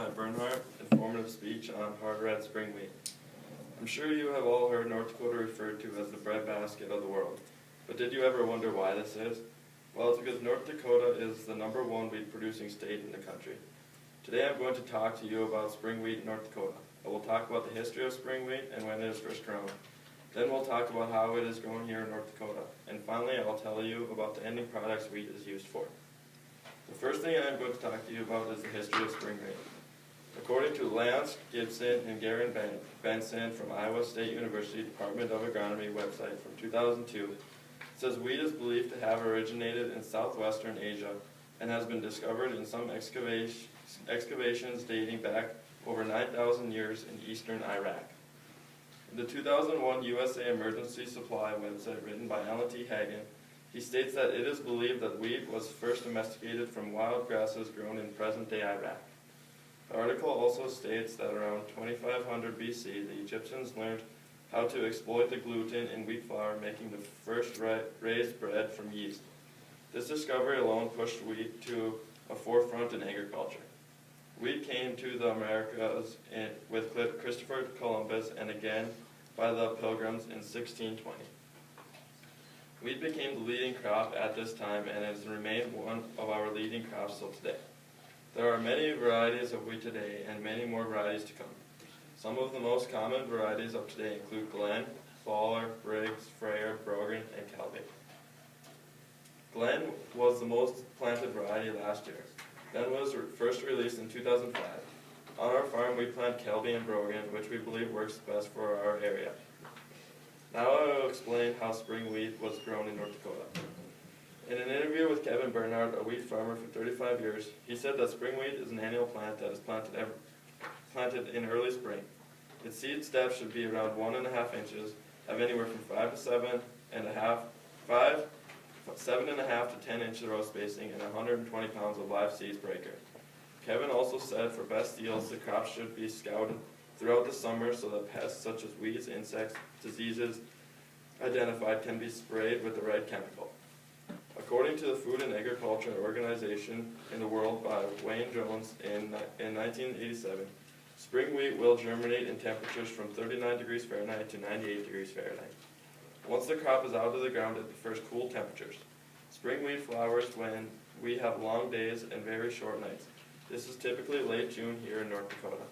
Levi Bernhardt, informative speech on hard red spring wheat. I'm sure you have all heard North Dakota referred to as the breadbasket of the world, but did you ever wonder why this is? Well, it's because North Dakota is the #1 wheat producing state in the country. Today I'm going to talk to you about spring wheat in North Dakota. I will talk about the history of spring wheat and when it is first grown. Then we'll talk about how it is grown here in North Dakota. And finally, I'll tell you about the ending products wheat is used for. The first thing I'm going to talk to you about is the history of spring wheat. According to Lance Gibson and Garen Benson from Iowa State University Department of Agronomy website from 2002, it says wheat is believed to have originated in southwestern Asia and has been discovered in some excavations dating back over 9,000 years in eastern Iraq. In the 2001 USA Emergency Supply website written by Alan T. Hagen, he states that it is believed that wheat was first domesticated from wild grasses grown in present-day Iraq. The article also states that around 2500 BC, the Egyptians learned how to exploit the gluten in wheat flour, making the first raised bread from yeast. This discovery alone pushed wheat to a forefront in agriculture. Wheat came to the Americas with Christopher Columbus and again by the Pilgrims in 1620. Wheat became the leading crop at this time and has remained one of our leading crops till today. There are many varieties of wheat today and many more varieties to come. Some of the most common varieties of today include Glen, Fowler, Briggs, Freyer, Brogan, and Calvi. Glen was the most planted variety last year. Glen was first released in 2005. On our farm we plant Calvi and Brogan, which we believe works best for our area. Now I will explain how spring wheat was grown in North Dakota. In an interview with Levi Bernhardt, a wheat farmer for 35 years, he said that spring wheat is an annual plant that is planted in early spring. Its seed steps should be around 1.5 inches, have anywhere from 7.5 to 10 inches row spacing, and 120 pounds of live seeds per acre. Kevin also said for best yields, the crops should be scouted throughout the summer so that pests such as weeds, insects, diseases identified can be sprayed with the right chemical. According to the Food and Agriculture Organization in the world by Wayne Jones in 1987, spring wheat will germinate in temperatures from 39 degrees Fahrenheit to 98 degrees Fahrenheit. Once the crop is out of the ground, it prefers cool temperatures. Spring wheat flowers when we have long days and very short nights. This is typically late June here in North Dakota.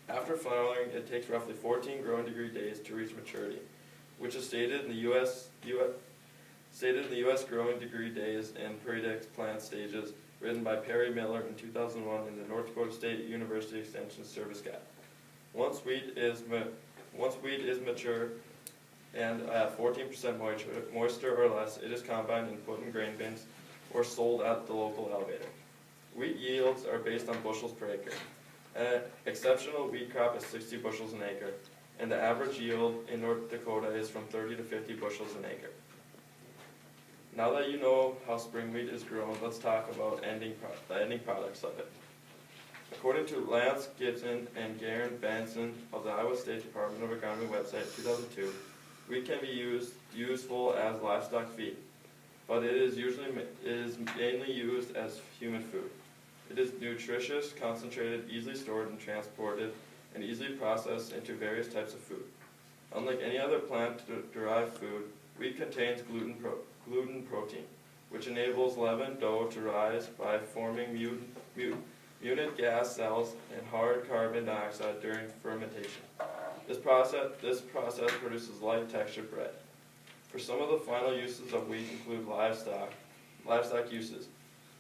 After flowering, it takes roughly 14 growing degree days to reach maturity, which is stated in the U.S. Growing Degree Days and Periodic Plant Stages, written by Perry Miller in 2001 in the North Dakota State University Extension Service Guide. Once wheat is mature and at 14% moisture or less, it is combined and put in grain bins or sold at the local elevator. Wheat yields are based on bushels per acre. An exceptional wheat crop is 60 bushels an acre, and the average yield in North Dakota is from 30 to 50 bushels an acre. Now that you know how spring wheat is grown, let's talk about the ending products of it. According to Lance Gibson and Garen Benson of the Iowa State Department of Agronomy website 2002, wheat can be useful as livestock feed, but it is mainly used as human food. It is nutritious, concentrated, easily stored and transported, and easily processed into various types of food. Unlike any other plant-derived food, wheat contains gluten protein, which enables leavened dough to rise by forming mutant gas cells and hard carbon dioxide during fermentation. This process produces light textured bread. For some of the final uses of wheat include livestock uses.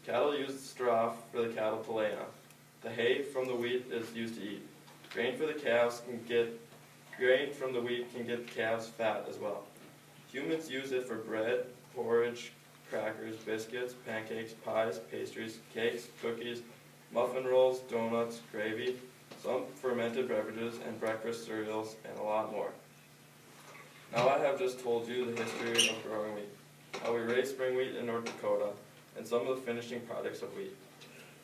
Cattle use straw for the cattle to lay on. The hay from the wheat is used to eat. Grain from the wheat can get calves fat as well. Humans use it for bread, porridge, crackers, biscuits, pancakes, pies, pastries, cakes, cookies, muffin rolls, donuts, gravy, some fermented beverages, and breakfast cereals, and a lot more. Now I have just told you the history of growing wheat, how we raise spring wheat in North Dakota, and some of the finishing products of wheat.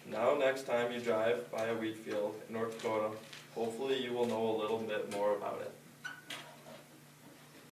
Now next time you drive by a wheat field in North Dakota, hopefully you will know a little bit more about it.